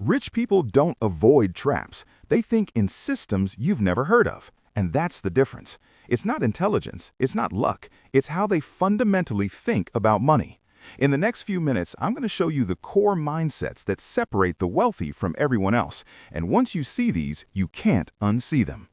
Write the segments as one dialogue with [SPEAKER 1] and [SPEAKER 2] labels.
[SPEAKER 1] Rich people don't avoid traps. They think in systems you've never heard of. And that's the difference. It's not intelligence, it's not luck, it's how they fundamentally think about money. In the next few minutes, I'm going to show you the core mindsets that separate the wealthy from everyone else. And once you see these, you can't unsee them.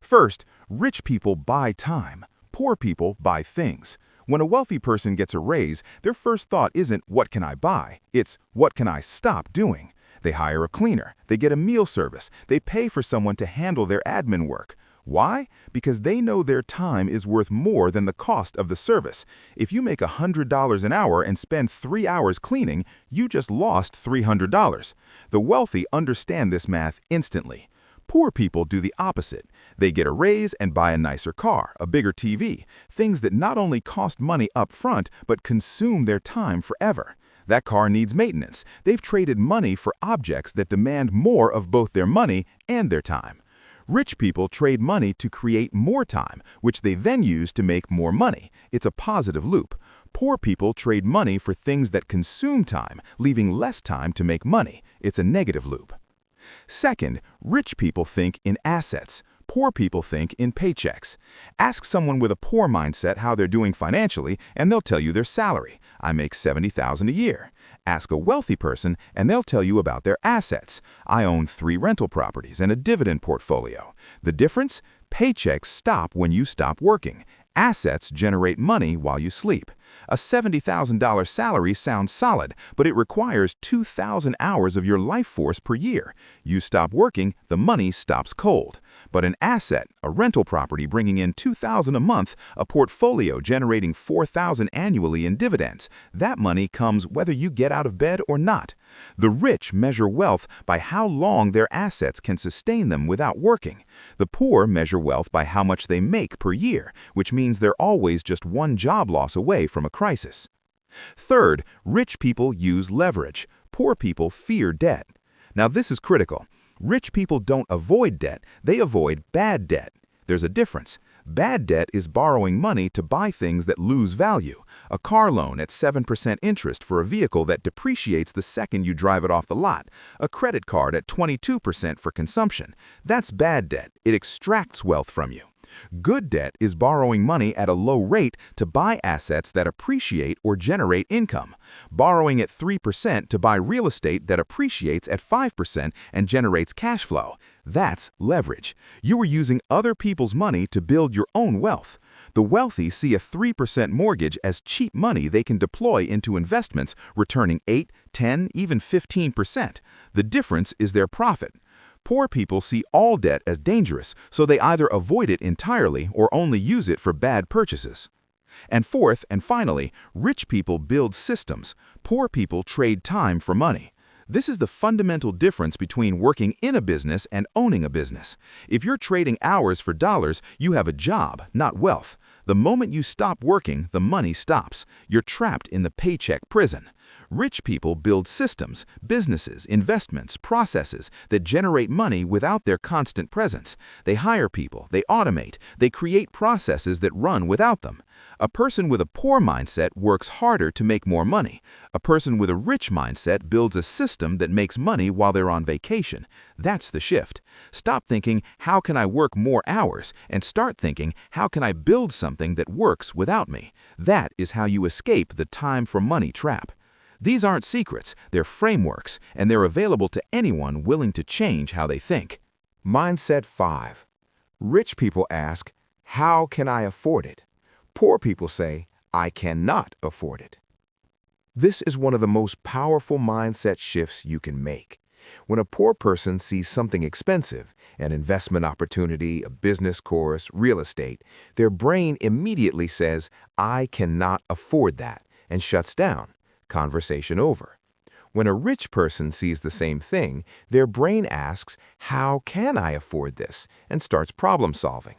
[SPEAKER 1] First, rich people buy time. Poor people buy things. When a wealthy person gets a raise, their first thought isn't, what can I buy? It's, what can I stop doing? They hire a cleaner, they get a meal service, they pay for someone to handle their admin work. Why? Because they know their time is worth more than the cost of the service. If you make $100 an hour and spend 3 hours cleaning, you just lost $300. The wealthy understand this math instantly. Poor people do the opposite. They get a raise and buy a nicer car, a bigger TV, things that not only cost money up front, but consume their time forever. That car needs maintenance. They've traded money for objects that demand more of both their money and their time. Rich people trade money to create more time, which they then use to make more money. It's a positive loop. Poor people trade money for things that consume time, leaving less time to make money. It's a negative loop. Second, rich people think in assets. Poor people think in paychecks. Ask someone with a poor mindset how they're doing financially, and they'll tell you their salary. I make $70,000 a year. Ask a wealthy person, and they'll tell you about their assets. I own 3 rental properties and a dividend portfolio. The difference? Paychecks stop when you stop working. Assets generate money while you sleep. A $70,000 salary sounds solid, but it requires 2,000 hours of your life force per year. You stop working, the money stops cold. But an asset, a rental property bringing in $2,000 a month, a portfolio generating $4,000 annually in dividends, that money comes whether you get out of bed or not. The rich measure wealth by how long their assets can sustain them without working. The poor measure wealth by how much they make per year, which means they're always just one job loss away from a crisis. Third, rich people use leverage. Poor people fear debt. Now this is critical. Rich people don't avoid debt, they avoid bad debt. There's a difference. Bad debt is borrowing money to buy things that lose value. A car loan at 7% interest for a vehicle that depreciates the second you drive it off the lot. A credit card at 22% for consumption. That's bad debt. It extracts wealth from you. Good debt is borrowing money at a low rate to buy assets that appreciate or generate income. Borrowing at 3% to buy real estate that appreciates at 5% and generates cash flow. That's leverage. You are using other people's money to build your own wealth. The wealthy see a 3% mortgage as cheap money they can deploy into investments, returning 8, 10, even 15%. The difference is their profit. Poor people see all debt as dangerous, so they either avoid it entirely or only use it for bad purchases. And fourth, and finally, rich people build systems. Poor people trade time for money. This is the fundamental difference between working in a business and owning a business. If you're trading hours for dollars, you have a job, not wealth. The moment you stop working, the money stops. You're trapped in the paycheck prison. Rich people build systems, businesses, investments, processes that generate money without their constant presence. They hire people, they automate, they create processes that run without them. A person with a poor mindset works harder to make more money. A person with a rich mindset builds a system that makes money while they're on vacation. That's the shift. Stop thinking, how can I work more hours? And start thinking, how can I build something that works without me? That is how you escape the time for money trap. These aren't secrets, they're frameworks, and they're available to anyone willing to change how they think.
[SPEAKER 2] Mindset 5. Rich people ask, how can I afford it? Poor people say, I cannot afford it. This is one of the most powerful mindset shifts you can make. When a poor person sees something expensive, an investment opportunity, a business course, real estate, their brain immediately says, I cannot afford that, and shuts down. Conversation over. When a rich person sees the same thing, their brain asks, how can I afford this? And starts problem solving.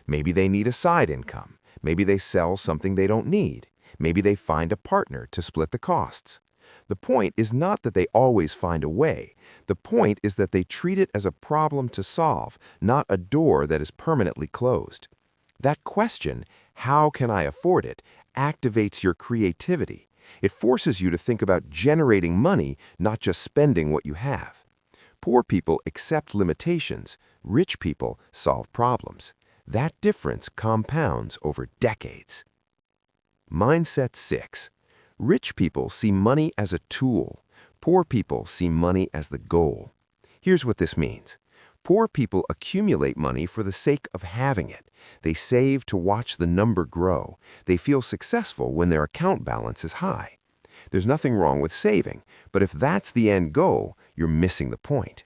[SPEAKER 2] Maybe they need a side income. Maybe they sell something they don't need. Maybe they find a partner to split the costs. The point is not that they always find a way. The point is that they treat it as a problem to solve, not a door that is permanently closed. That question, how can I afford it, activates your creativity. It forces you to think about generating money, not just spending what you have. Poor people accept limitations. Rich people solve problems. That difference compounds over decades. Mindset 6. Rich people see money as a tool. Poor people see money as the goal. Here's what this means. Poor people accumulate money for the sake of having it. They save to watch the number grow. They feel successful when their account balance is high. There's nothing wrong with saving, but if that's the end goal, you're missing the point.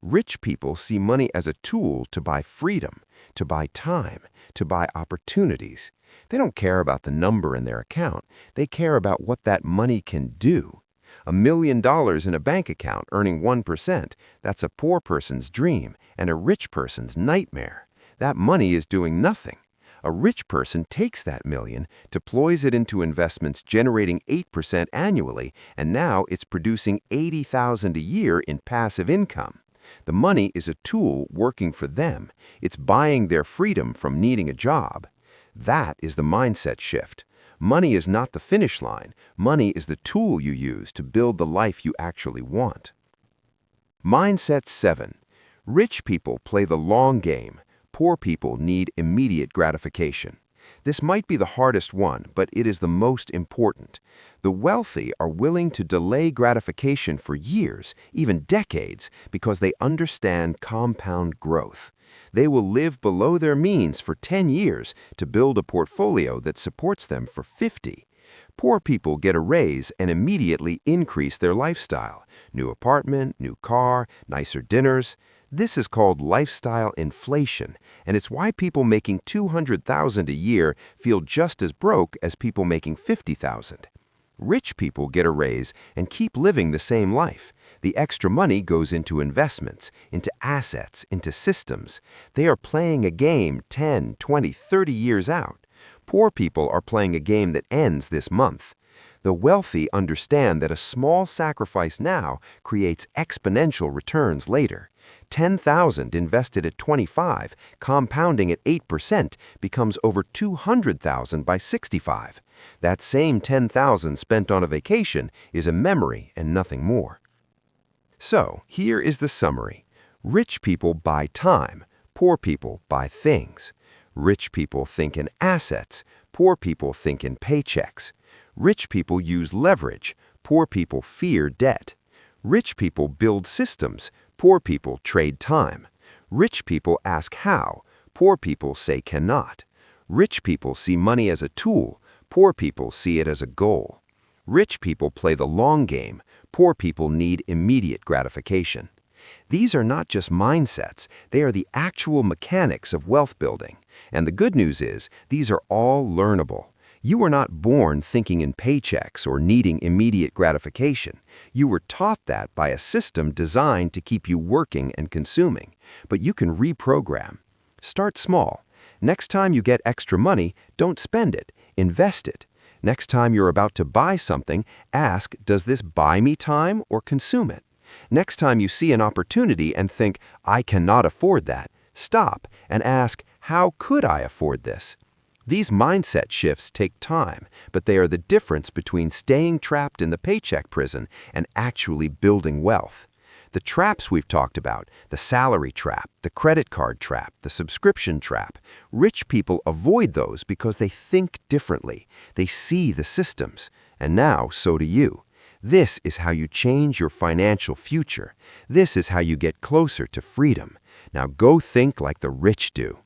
[SPEAKER 2] Rich people see money as a tool to buy freedom, to buy time, to buy opportunities. They don't care about the number in their account. They care about what that money can do. $1 million in a bank account earning 1%, that's a poor person's dream and a rich person's nightmare. That money is doing nothing. A rich person takes that million, deploys it into investments generating 8% annually, and now it's producing $80,000 a year in passive income. The money is a tool working for them. It's buying their freedom from needing a job. That is the mindset shift. Money is not the finish line. Money is the tool you use to build the life you actually want. Mindset 7. Rich people play the long game. Poor people need immediate gratification. This might be the hardest one, but it is the most important. The wealthy are willing to delay gratification for years, even decades, because they understand compound growth. They will live below their means for 10 years to build a portfolio that supports them for 50. Poor people get a raise and immediately increase their lifestyle. New apartment, new car, nicer dinners. This is called lifestyle inflation, and it's why people making $200,000 a year feel just as broke as people making $50,000. Rich people get a raise and keep living the same life. The extra money goes into investments, into assets, into systems. They are playing a game 10, 20, 30 years out. Poor people are playing a game that ends this month. The wealthy understand that a small sacrifice now creates exponential returns later. $10,000 invested at 25, compounding at 8%, becomes over $200,000 by 65. That same $10,000 spent on a vacation is a memory and nothing more. So, here is the summary. Rich people buy time. Poor people buy things. Rich people think in assets. Poor people think in paychecks. Rich people use leverage. Poor people fear debt. Rich people build systems. Poor people trade time. Rich people ask how. Poor people say cannot. Rich people see money as a tool. Poor people see it as a goal. Rich people play the long game. Poor people need immediate gratification. These are not just mindsets. They are the actual mechanics of wealth building. And the good news is, these are all learnable. You were not born thinking in paychecks or needing immediate gratification. You were taught that by a system designed to keep you working and consuming. But you can reprogram. Start small. Next time you get extra money, don't spend it. Invest it. Next time you're about to buy something, ask, does this buy me time or consume it? Next time you see an opportunity and think, I cannot afford that, stop and ask, how could I afford this? These mindset shifts take time, but they are the difference between staying trapped in the paycheck prison and actually building wealth. The traps we've talked about, the salary trap, the credit card trap, the subscription trap, rich people avoid those because they think differently. They see the systems. And now, so do you. This is how you change your financial future. This is how you get closer to freedom. Now go think like the rich do.